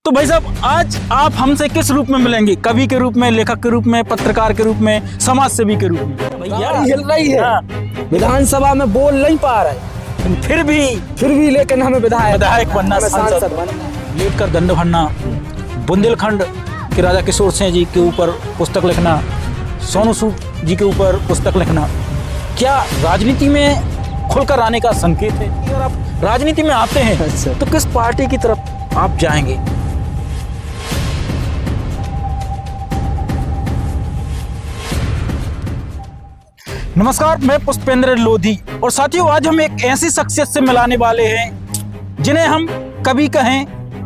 तो भाई साहब, आज आप हमसे किस रूप में मिलेंगे? कवि के रूप में, लेखक के रूप में, पत्रकार के रूप में, समाज सेवी के रूप में? भैया हिल रही है, विधानसभा में बोल नहीं पा रहे, फिर भी लेकिन हमें विधायक बनना, सांसद बनना, लेट कर दंड भरना, बुंदेलखंड के राजा किशोर सिंह जी के ऊपर पुस्तक लिखना, सोनू सूद जी के ऊपर पुस्तक लिखना, क्या राजनीति में खुलकर आने का संकेत है? अगर आप राजनीति में आते हैं तो किस पार्टी की तरफ आप जाएंगे? नमस्कार, मैं पुष्पेंद्र लोधी और साथियों, आज हम एक ऐसी शख्सियत से मिलाने वाले हैं जिन्हें हम कवि कहें,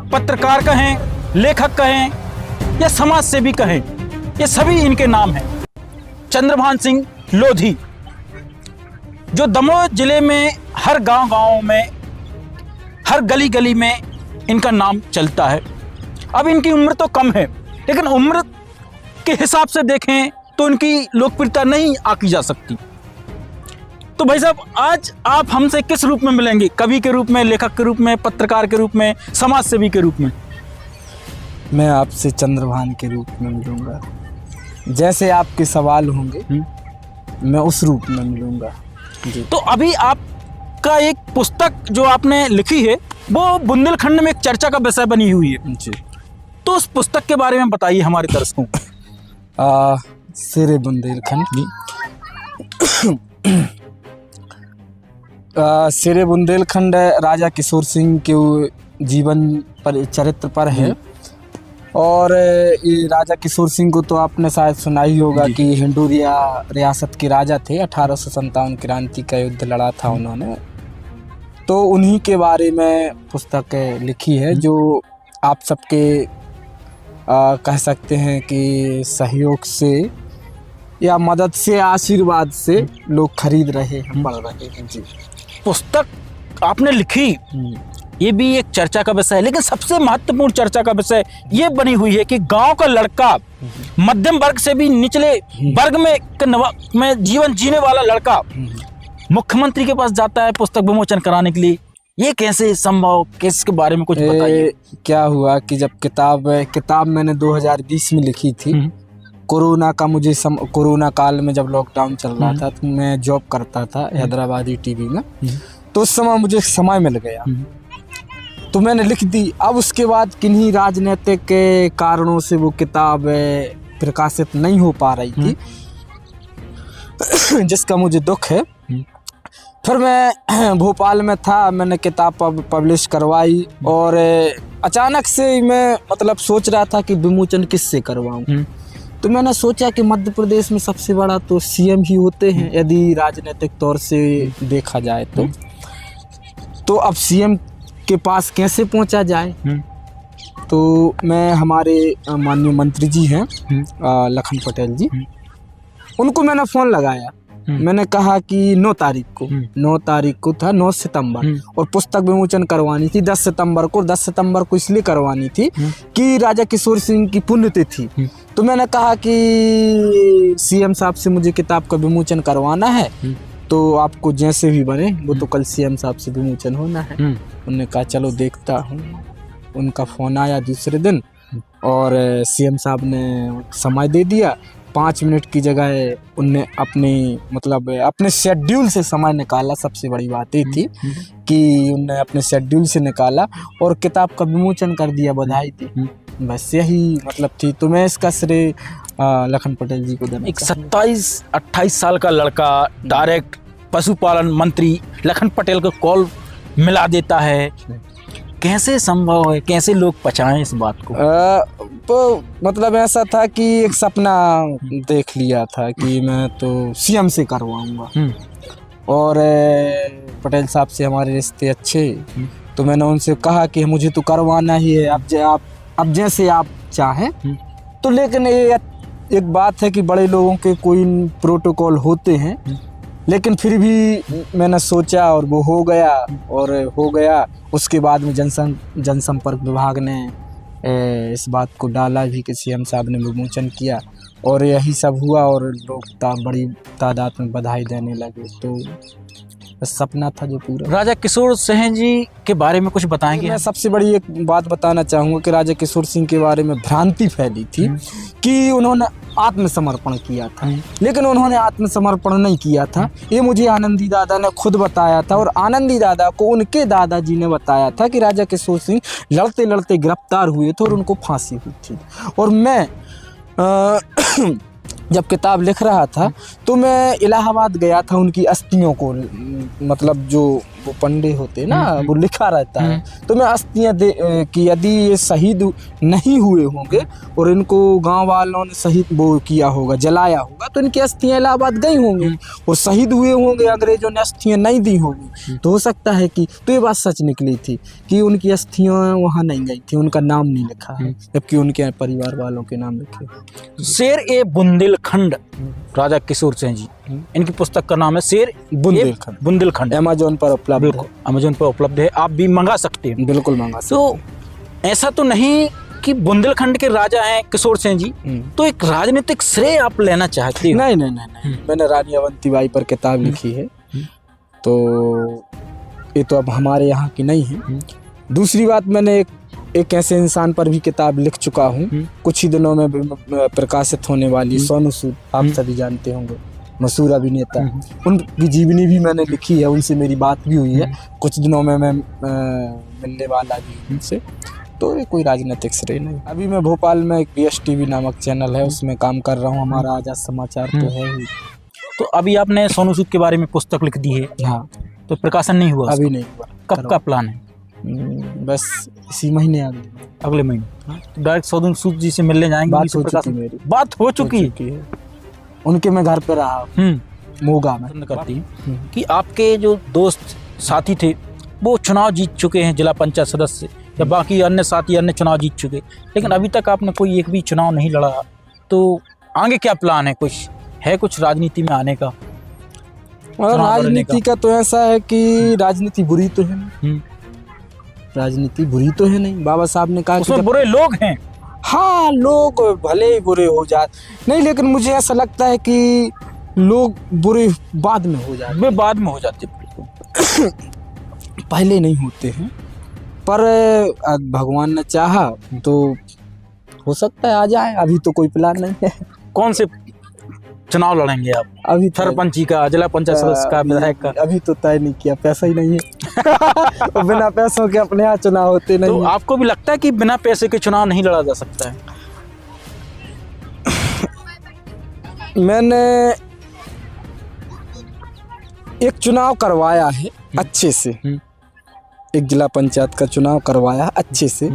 पत्रकार कहें, लेखक कहें या समाज सेवी कहें, ये सभी इनके नाम हैं। चंद्रभान सिंह लोधी, जो दमोह जिले में हर गांव में, हर गली गली में इनका नाम चलता है। अब इनकी उम्र तो कम है, लेकिन उम्र के हिसाब से देखें तो उनकी लोकप्रियता नहीं आंकी जा सकती। तो भाई साहब, आज आप हमसे किस रूप में मिलेंगे? कवि के रूप में, लेखक के रूप में, पत्रकार के रूप में, समाज सेवी के रूप में? मैं आपसे चंद्रभान के रूप में मिलूंगा। जैसे आपके सवाल होंगे मैं उस रूप में मिलूंगा जी। तो अभी आपका एक पुस्तक जो आपने लिखी है वो बुंदेलखंड में एक चर्चा का विषय बनी हुई है जी। तो उस पुस्तक के बारे में बताइए हमारे दर्शकों को। शेरे बुंदेलखंड जी। शेरे बुंदेलखंड राजा किशोर सिंह के जीवन पर, चरित्र पर है। और ये राजा किशोर सिंह को तो आपने शायद सुना ही होगा कि हिंडूरिया रियासत के राजा थे। 1857 क्रांति का युद्ध लड़ा था उन्होंने, तो उन्हीं के बारे में पुस्तक लिखी है, जो आप सबके कह सकते हैं कि सहयोग से या मदद से, आशीर्वाद से लोग खरीद रहे हैं, पढ़ रहे हैं जी। पुस्तक आपने लिखी, ये भी एक चर्चा का विषय है, लेकिन सबसे महत्वपूर्ण चर्चा का विषय ये बनी हुई है कि गांव का लड़का, मध्यम वर्ग से भी निचले वर्ग में जीवन जीने वाला लड़का मुख्यमंत्री के पास जाता है पुस्तक विमोचन कराने के लिए। ये कैसे संभव, किसके बारे में कुछ बताइए। क्या हुआ कि जब किताब मैंने 2020 में लिखी थी, कोरोना का कोरोना काल में जब लॉकडाउन चल रहा था, तो मैं जॉब करता था हैदराबादी टीवी में, तो उस समय मुझे समय मिल गया तो मैंने लिख दी। अब उसके बाद किन्हीं राजनीतिक के कारणों से वो किताब प्रकाशित नहीं हो पा रही थी, जिसका मुझे दुख है। फिर मैं भोपाल में था, मैंने किताब पब्लिश करवाई और अचानक से मैं सोच रहा था कि विमोचन किससे करवाऊं। तो मैंने सोचा कि मध्य प्रदेश में सबसे बड़ा तो सीएम ही होते हैं, यदि राजनीतिक तौर से देखा जाए तो अब सीएम के पास कैसे पहुंचा जाए। तो मैं, हमारे माननीय मंत्री जी हैं लखन पटेल जी, उनको मैंने फ़ोन लगाया। मैंने कहा कि 9 तारीख को था, 9 सितंबर, और पुस्तक विमोचन करवानी थी 10 सितंबर को। 10 सितंबर को इसलिए करवानी थी कि राजा किशोर सिंह की पुण्यतिथि थी। तो मैंने कहा कि सीएम साहब से मुझे किताब का विमोचन करवाना है, तो आपको जैसे भी बने, वो तो कल सीएम साहब से विमोचन होना है। उन्होंने कहा चलो देखता हूँ। उनका फ़ोन आया दूसरे दिन और सीएम साहब ने समय दे दिया। 5 मिनट की जगह उनने अपने शेड्यूल से समय निकाला। सबसे बड़ी बात ये थी कि उनने अपने शेड्यूल से निकाला और किताब का विमोचन कर दिया। बधाई थी, बस यही थी। तो मैं इसका श्रेय लखन पटेल जी को देना। एक 27-28 साल का लड़का डायरेक्ट पशुपालन मंत्री लखन पटेल को कॉल मिला देता है, कैसे संभव है? कैसे लोग पचाएं इस बात को? तो ऐसा था कि एक सपना देख लिया था कि मैं तो सीएम से करवाऊंगा, और पटेल साहब से हमारे रिश्ते अच्छे, तो मैंने उनसे कहा कि मुझे तो करवाना ही है, अब जैसे आप चाहें। तो लेकिन ये एक बात है कि बड़े लोगों के कोई प्रोटोकॉल होते हैं, लेकिन फिर भी मैंने सोचा और वो हो गया। उसके बाद में जनसंपर्क विभाग ने इस बात को डाला भी कि सीएम साहब ने विमोचन किया, और यही सब हुआ और लोग बड़ी तादाद में बधाई देने लगे। तो सपना था जो पूरा। राजा किशोर सिंह जी के बारे में कुछ बताएंगे? मैं सबसे बड़ी एक बात बताना चाहूँगा कि राजा किशोर सिंह के बारे में भ्रांति फैली थी कि उन्होंने आत्मसमर्पण किया था, लेकिन उन्होंने आत्मसमर्पण नहीं किया था। ये मुझे आनंदी दादा ने खुद बताया था, और आनंदी दादा को उनके दादाजी ने बताया था कि राजा किशोर सिंह लड़ते लड़ते गिरफ्तार हुए थे और उनको फांसी हुई थी। और मैं जब किताब लिख रहा था तो मैं इलाहाबाद गया था उनकी अस्थियों को, मतलब जो वो पंडे होते ना वो लिखा रहता है, तो मैं अस्थियाँ कि यदि ये शहीद नहीं हुए होंगे और इनको गांव वालों ने शहीद वो किया होगा, जलाया होगा, तो इनकी अस्थियाँ इलाहाबाद गई होंगी, और शहीद हुए होंगे अंग्रेजों ने अस्थियाँ नहीं दी होंगी, तो हो सकता है कि, तो ये बात सच निकली थी कि उनकी अस्थियाँ वहाँ नहीं गई थी, उनका नाम नहीं लिखा है, जबकि उनके परिवार वालों के नाम लिखे। शेर ए बुंदेलखंड, राजा किशोर सिंह जी, इनकी पुस्तक का नाम है शेर बुंदेलखंड। बुंदेलखंड अमेजोन पर उपलब्ध है। अमेजोन पर उपलब्ध है, आप भी मंगा सकते हैं। बिल्कुल मंगा सकते। तो ऐसा तो नहीं कि बुंदेलखंड के राजा हैं किशोर सिंह जी, तो एक राजनीतिक श्रेय आप लेना चाहते हो? नहीं नहीं नहीं, नहीं। मैंने रानी अवंतीबाई पर किताब लिखी है, तो ये तो अब हमारे यहाँ की नहीं है। दूसरी बात, मैंने एक ऐसे इंसान पर भी किताब लिख चुका हूँ, कुछ ही दिनों में प्रकाशित होने वाली, सोनू सूद, आप सभी जानते होंगे, मशहूर अभिनेता, उनकी जीवनी भी मैंने लिखी है, उनसे मेरी बात भी हुई है, कुछ दिनों में मैं मिलने वाला भी हूँ उनसे। तो ये कोई राजनीतिक श्रेय नहीं। अभी मैं भोपाल में एक BSTV नामक चैनल है, उसमें काम कर रहा हूँ, हमारा आजाद समाचार तो है ही। तो अभी आपने सोनू सूद के बारे में पुस्तक लिख दी है? हाँ। तो प्रकाशन नहीं हुआ? अभी नहीं हुआ। कब का प्लान है? बस इसी महीने, अगले महीने। तो डायरेक्ट सोनू सूद जी से मिलने जाएंगे? बात हो चुकी मेरी। बात हो चुकी है। उनके मैं घर पे रहा मोगा में। पसंद करती हैं कि आपके जो दोस्त साथी थे वो चुनाव जीत चुके हैं, जिला पंचायत सदस्य या बाकी अन्य साथी अन्य चुनाव जीत चुके, लेकिन अभी तक आपने कोई एक भी चुनाव नहीं लड़ा, तो आगे क्या प्लान है? कुछ राजनीति में आने का? और राजनीति का तो ऐसा है कि राजनीति बुरी तो है नहीं, राजनीति बुरी तो है नहीं। बाबा साहब ने कहा उसमें बुरे लोग हैं। हाँ, लोग भले ही बुरे हो जाते नहीं, लेकिन मुझे ऐसा लगता है कि लोग बुरे बाद में हो जाते, वे बाद में हो जाते, पहले नहीं होते हैं। पर भगवान ने चाहा तो हो सकता है आ जाए, अभी तो कोई प्लान नहीं है। कौन से चुनाव लड़ेंगे आप? अभी सरपंची का, जिला पंचायत सदस्य का, विधायक का? अभी तो तय नहीं किया, पैसा ही नहीं है। तो बिना पैसों के अपने यहाँ चुनाव होते नहीं। तो आपको भी लगता है कि बिना पैसे के चुनाव नहीं लड़ा जा सकता है? मैंने एक चुनाव करवाया है अच्छे से, एक जिला पंचायत का चुनाव करवाया अच्छे से,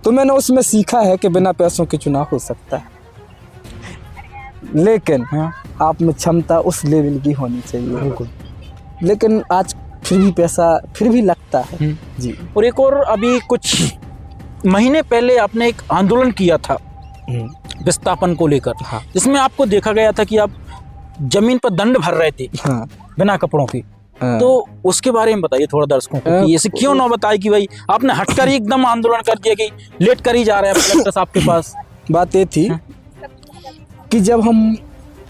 तो मैंने उसमें सीखा है कि बिना पैसों के चुनाव हो सकता है, लेकिन आप में क्षमता उस लेवल की होनी चाहिए। लेकिन आज फिर भी पैसा फिर भी लगता है जी। और एक और, अभी कुछ महीने पहले आपने एक आंदोलन किया था विस्थापन को लेकर, जिसमें आपको देखा गया था कि आप जमीन पर दंड भर रहे थे बिना कपड़ों के। तो उसके बारे में बताइए थोड़ा दर्शकों को कि ऐसे क्यों ना बताए कि भाई आपने हटकर ही एकदम आंदोलन कर दिया कि लेट कर ही जा रहे हैं कलेक्टर साहब के पास। बात ये थी कि जब हम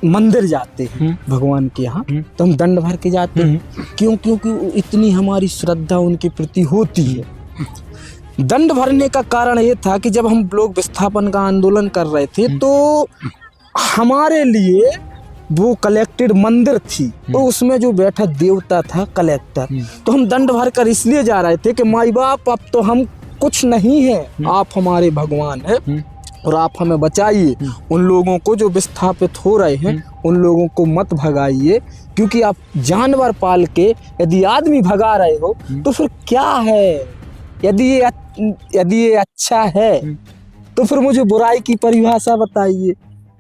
मंदिर जाते हैं भगवान के यहाँ तो हम दंड भर के जाते हैं, क्योंकि इतनी हमारी श्रद्धा उनके प्रति होती है। दंड भरने का कारण ये था कि जब हम लोग विस्थापन का आंदोलन कर रहे थे तो हमारे लिए वो कलेक्टेड मंदिर थी, तो उसमें जो बैठा देवता था कलेक्टर, तो हम दंड भर कर इसलिए जा रहे थे कि माई बाप अब तो हम कुछ नहीं है, आप हमारे भगवान है और आप हमें बचाइए। उन लोगों को जो विस्थापित हो रहे हैं उन लोगों को मत भगाइए, क्योंकि आप जानवर पाल के यदि आदमी भगा रहे हो तो फिर क्या है। यदि ये अच्छा है तो फिर मुझे बुराई की परिभाषा बताइए।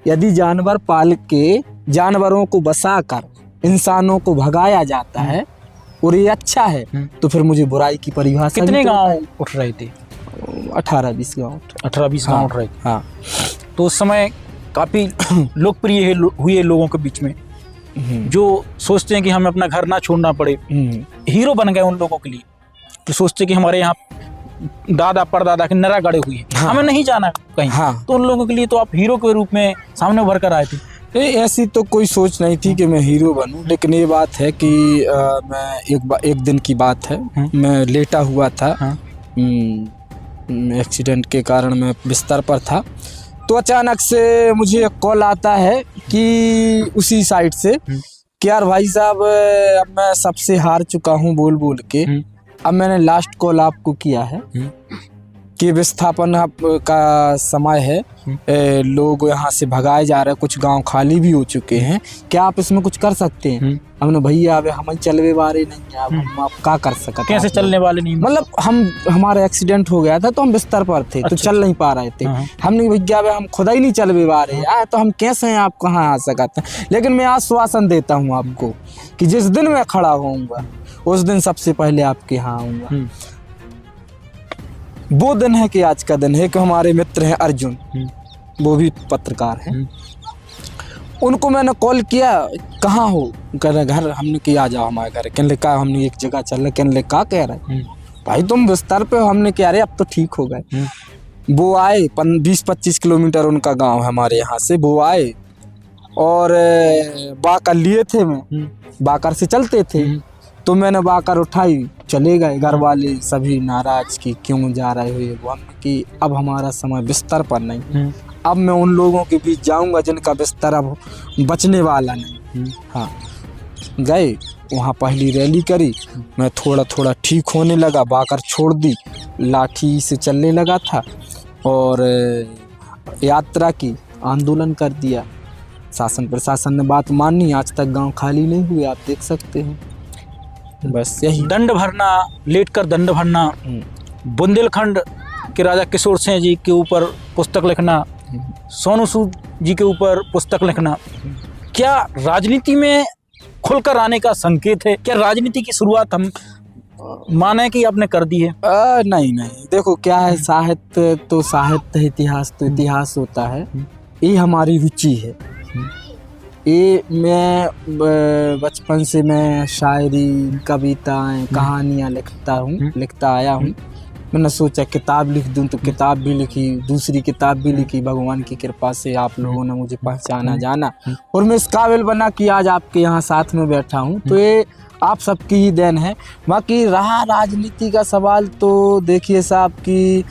यदि जानवर पाल के जानवरों को बसाकर इंसानों को भगाया जाता है और ये अच्छा है तो फिर मुझे बुराई की परिभाषा। कितने गांव उठ रहे थे? 18-20 गाँव। 18-20 गाँव उठ रहे थे। हाँ, तो उस समय काफ़ी लोकप्रिय हुए लोगों के बीच में, जो सोचते हैं कि हमें अपना घर ना छोड़ना पड़े, हीरो बन गए उन लोगों के लिए, जो सोचते कि हमारे यहाँ दादा परदादा के नरा गड़े हुए हैं, हमें नहीं जाना कहीं। तो उन लोगों के लिए तो आप हीरो के रूप में सामने उभर कर आए थे। ऐसी तो कोई सोच नहीं थी कि मैं हीरो बनूं, लेकिन ये बात है कि मैं एक दिन की बात है, मैं लेटा हुआ था, एक्सीडेंट के कारण मैं बिस्तर पर था, तो अचानक से मुझे एक कॉल आता है कि उसी साइड से कि यार भाई साहब अब मैं सबसे हार चुका हूँ बोल बोल के, अब मैंने लास्ट कॉल आपको किया है कि विस्थापन का समय है, लोग यहाँ से भगाए जा रहे हैं, कुछ गांव खाली भी हो चुके हैं, क्या आप इसमें कुछ कर सकते हैं? हमने भैया अब हम चलने वाले नहीं है, अब हम आप क्या कर सकते? कैसे चलने वाले नहीं? मतलब हमारा एक्सीडेंट हो गया था तो हम बिस्तर पर थे, तो चल नहीं पा रहे थे। हमने भैया अब हम खुदा ही नहीं चल पा रहे हैं, तो हम कैसे हैं, आप कहाँ आ सकते हैं? लेकिन मैं आश्वासन देता हूँ आपको कि जिस दिन मैं खड़ा होऊंगा उस दिन सबसे पहले आपके यहाँ आऊंगा। वो दिन है कि आज का दिन है कि हमारे मित्र हैं अर्जुन, वो भी पत्रकार हैं, उनको मैंने कॉल किया, कहाँ हो? कह रहे घर। हमने किया आ जाओ हमारे घर। कहने लगा हमने एक जगह चल रहे। कहने लगा कह रहे भाई तुम बिस्तर पे हो? हमने कहा अरे अब तो ठीक हो गए। वो आए, 20-25 किलोमीटर उनका गांव है हमारे यहाँ से। वो आए और बाकर लिए थे, मैं बाकर से चलते थे, तो मैंने बाकर उठाई, चले गए। घर वाले सभी नाराज कि क्यों जा रहे हो ये वो। कि अब हमारा समय बिस्तर पर नहीं, अब मैं उन लोगों के बीच जाऊंगा जिनका बिस्तर अब बचने वाला नहीं। हाँ, गए वहाँ, पहली रैली करी, मैं थोड़ा थोड़ा ठीक होने लगा, बाकर छोड़ दी, लाठी से चलने लगा था और यात्रा की, आंदोलन कर दिया। शासन प्रशासन ने बात मानी, आज तक गांव खाली नहीं हुए, आप देख सकते हैं। बस यही। दंड भरना, लेट कर दंड भरना, बुंदेलखंड के राजा किशोर सिंह जी के ऊपर पुस्तक लिखना, सोनू सूद जी के ऊपर पुस्तक लिखना, क्या राजनीति में खुलकर आने का संकेत है? क्या राजनीति की शुरुआत हम माने कि आपने कर दी है? नहीं, देखो क्या है, साहित्य तो साहित्य, इतिहास तो इतिहास होता है, ये हमारी रुचि है। ये मैं बचपन से मैं शायरी, कविताएं, कहानियाँ लिखता आया हूँ। मैंने सोचा किताब लिख दूं, तो किताब भी लिखी, दूसरी किताब भी लिखी। भगवान की कृपा से आप लोगों ने मुझे पहचाना जाना और मैं इस काबिल बना कि आज आपके यहाँ साथ में बैठा हूँ, तो ये आप सबकी ही देन है। बाकी रहा राजनीति का सवाल, तो देखिए साहब कि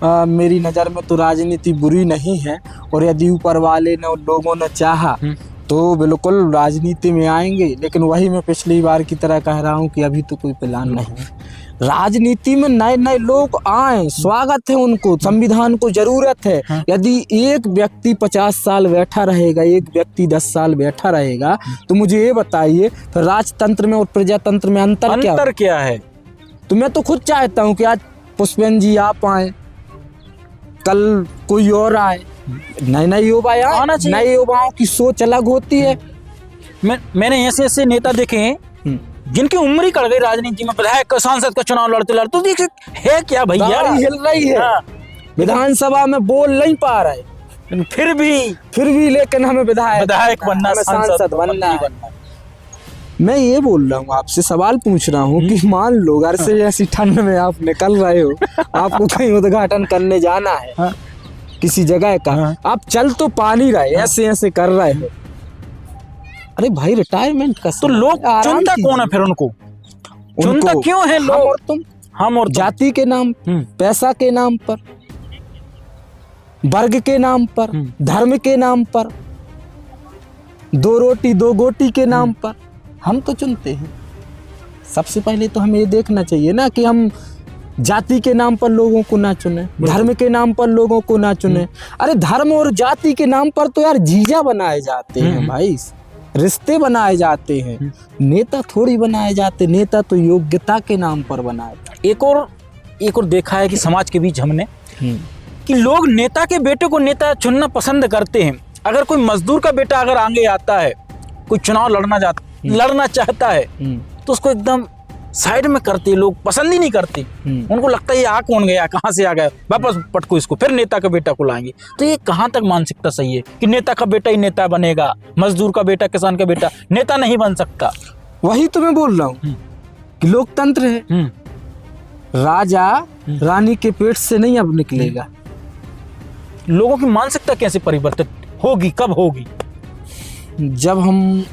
मेरी नज़र में तो राजनीति बुरी नहीं है, और यदि ऊपर वाले ने उन लोगों ने चाहा तो बिल्कुल राजनीति में आएंगे। लेकिन वही मैं पिछली बार की तरह कह रहा हूँ कि अभी तो कोई प्लान नहीं। राजनीति में नए नए लोग आए, स्वागत है उनको, संविधान को जरूरत है। यदि एक व्यक्ति 50 साल बैठा रहेगा, एक व्यक्ति 10 साल बैठा रहेगा, तो मुझे ये बताइए फिर राजतंत्र में और प्रजातंत्र में अंतर क्या है? तो मैं तो खुद चाहता हूँ कि आज पुष्पेंद्र जी आप आए, कल कोई और आए, नए युवा आना चाहिए। नए युवाओं की सोच अलग होती है। मैंने ऐसे नेता देखे हैं जिनकी उम्र ही कट गई राजनीति में, विधायक सांसद का चुनाव लड़ते तो देखिए है क्या भैया, हिल रही है। विधानसभा में बोल नहीं पा रहे, फिर भी लेकिन हमें विधायक बनना, सांसद बनना है। मैं ये बोल रहा हूँ, आपसे सवाल पूछ रहा हूँ कि मान लो घर से ऐसी ठंड में आप निकल रहे हो, आपको कहीं उद्घाटन करने जाना है किसी जगह का, आप चल तो पा नहीं रहे, ऐसे कर रहे हो। अरे भाई रिटायरमेंट का तो लोग चुनता कौन है? फिर उनको चुनता क्यों है लोग? हम और जाति के नाम, पैसा के नाम पर, वर्ग के नाम पर, धर्म के नाम पर, 2 रोटी 2 गोटी के नाम पर हम तो चुनते हैं। सबसे पहले तो हमें ये देखना चाहिए ना कि हम जाति के नाम पर लोगों को ना चुने, धर्म के नाम पर लोगों को ना चुने। अरे धर्म और जाति के नाम पर तो यार जीजा बनाए जाते हैं भाई, रिश्ते बनाए जाते हैं, नेता थोड़ी बनाए जाते। नेता तो योग्यता के नाम पर बनाए। एक और देखा है कि समाज के बीच हमने कि लोग नेता के बेटे को नेता चुनना पसंद करते हैं। अगर कोई मजदूर का बेटा अगर आगे आता है, कोई चुनाव लड़ना चाहता है, तो उसको एकदम साइड में करते, लोग पसंद ही नहीं करते। उनको लगता है ये आ कौन गया, कहाँ से आ गया, वापस पटको इसको, फिर नेता का बेटा को लाएंगे। तो ये कहाँ तक मानसिकता सही है कि नेता का बेटा ही नेता बनेगा, मजदूर का बेटा, किसान का बेटा नेता नहीं बन सकता? वही तो मैं बोल रहा हूँ कि लोकतंत्र है, राजा रानी के पेट से नहीं अब निकलेगा। लोगों की मानसिकता कैसे परिवर्तित होगी, कब होगी? जब हम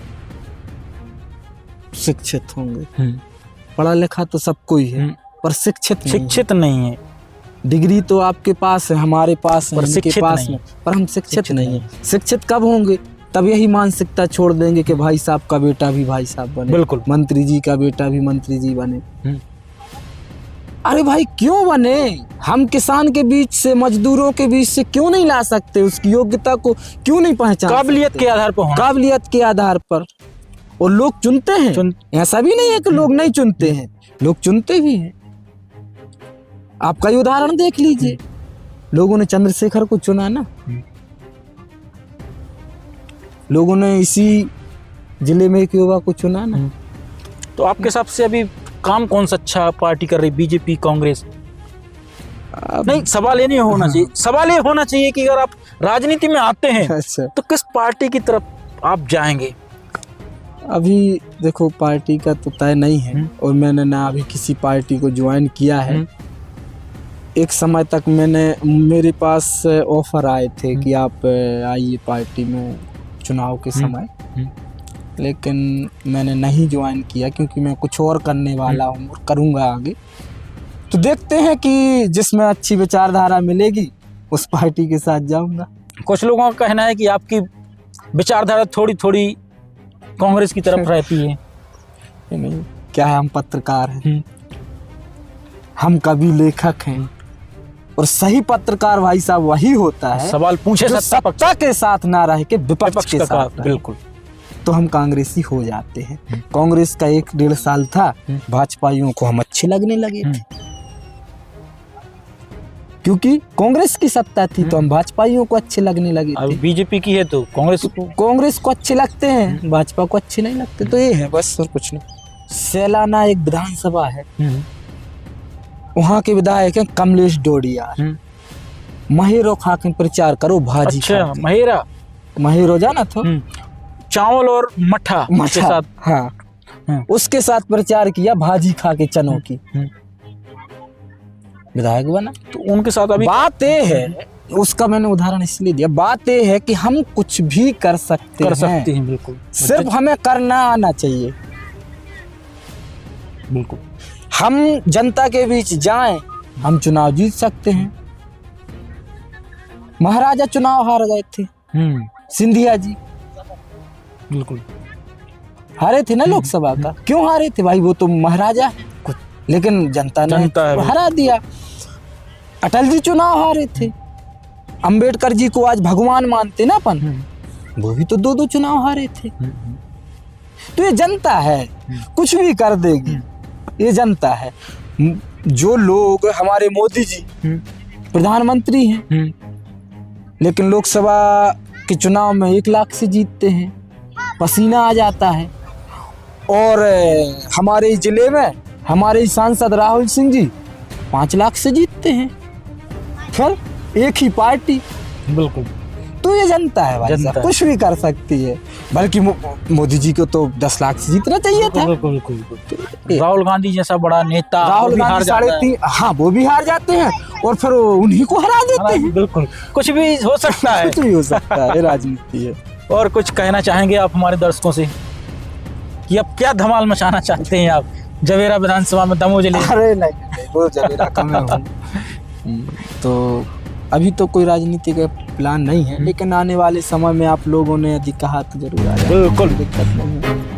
शिक्षित होंगे। पढ़ा लिखा तो सबको ही है, पर शिक्षित नहीं है। डिग्री तो आपके पास है, हमारे पास है, पर इनके शिक्षित पास नहीं। है, पर हम शिक्षित नहीं है। शिक्षित कब होंगे? तब यही मानसिकता छोड़ देंगे कि भाई साहब का बेटा भी भाई साहब बने, बिल्कुल। मंत्री जी का बेटा भी मंत्री जी बने। अरे भाई क्यों बने? हम किसान के बीच से, मजदूरों के बीच से क्यों नहीं ला सकते? उसकी योग्यता को क्यों नहीं पहचान? काबिलियत के आधार पर होना। काबिलियत के आधार पर। और लोग चुनते हैं, ऐसा भी नहीं है कि लोग नहीं चुनते हैं, लोग चुनते भी हैं। आप कई उदाहरण देख लीजिए, लोगों ने चंद्रशेखर को चुना ना, लोगों ने इसी जिले में एक युवा को चुना ना। तो आपके हिसाब से अभी काम कौन सा अच्छा पार्टी कर रही, बीजेपी, कांग्रेस? नहीं, सवाल ये नहीं होना चाहिए। सवाल ये होना चाहिए कि अगर आप राजनीति में आते हैं अच्छा, तो किस पार्टी की तरफ आप जाएंगे? अभी देखो पार्टी का तो तय नहीं है, और मैंने ना अभी किसी पार्टी को ज्वाइन किया है। एक समय तक मेरे पास ऑफर आए थे कि आप आइए पार्टी में चुनाव के समय, लेकिन मैंने नहीं ज्वाइन किया क्योंकि मैं कुछ और करने वाला हूँ और करूँगा आगे। तो देखते हैं कि जिसमें अच्छी विचारधारा मिलेगी उस पार्टी के साथ जाऊँगा। कुछ लोगों का कहना है कि आपकी विचारधारा थोड़ी थोड़ी कांग्रेस की तरफ रहती है। नहीं, क्या है, हम पत्रकार हैं, हम कवि लेखक हैं, और सही पत्रकार भाई साहब वही होता है सवाल पूछे जो सत्ता के साथ ना रह के विपक्ष के साथ रहे। बिल्कुल। तो हम कांग्रेसी हो जाते हैं। कांग्रेस का 1-1.5 साल था, भाजपाइयों को हम अच्छे लगने लगे थे, क्योंकि कांग्रेस की सत्ता थी तो हम भाजपाइयों को अच्छे लगने लगे थे। बीजेपी की है तो कांग्रेस को अच्छे लगते हैं, भाजपा को अच्छे नहीं लगते। तो ये है बस, और कुछ नहीं। सैलाना एक विधानसभा है, वहाँ के विधायक हैं कमलेश डोडियार। महेरो खा के प्रचार करो भाजी। अच्छा, महेरो जाना था, चावल और मठा के साथ। हाँ, उसके साथ प्रचार किया भाजी खा के चनों की, विधायक बना। तो उनके साथ अभी बात ये है, उसका मैंने उदाहरण इसलिए दिया, बात ये है कि हम कुछ भी कर सकते हैं। बिल्कुल, सिर्फ हमें करना आना चाहिए। बिल्कुल, हम जनता के बीच जाएं, हम चुनाव जीत सकते हैं। महाराजा चुनाव हार गए थे, सिंधिया जी बिल्कुल हारे थे ना लोकसभा का। क्यों हारे थे भाई? वो तो महाराजा है, लेकिन जनता ने हरा दिया। अटल जी चुनाव हारे थे, अंबेडकर जी को आज भगवान मानते ना अपन, वो भी तो 2-2 चुनाव हारे थे। तो ये जनता है, कुछ भी कर देगी, ये जनता है। जो लोग हमारे मोदी जी प्रधानमंत्री हैं, लेकिन लोकसभा के चुनाव में 1 लाख से जीतते हैं, पसीना आ जाता है। और हमारे जिले में हमारे सांसद राहुल सिंह जी 5 लाख से जीतते हैं, फिर एक ही पार्टी। बिल्कुल। तो ये जनता है भाई साहब, कुछ भी कर सकती है। बल्कि मोदी जी को तो 10 लाख से जीतना चाहिए था। राहुल गांधी जैसा बड़ा नेता, राहुल गांधी 3.5, हाँ वो भी हार जाते हैं और फिर उन्हीं को हरा देते हैं। बिल्कुल, कुछ भी हो सकता है, कुछ भी हो सकता है, राजनीति है। और कुछ कहना चाहेंगे आप हमारे दर्शकों से कि अब क्या धमाल मचाना चाहते हैं आप जवेरा विधानसभा में दमोह जिले? अरे नहीं, वो जवेरा कम है। तो अभी तो कोई राजनीति का प्लान नहीं है, लेकिन आने वाले समय में आप लोगों ने यदि कहा तो जरूर आ जाएगा। बिल्कुल, दिक्कत नहीं है।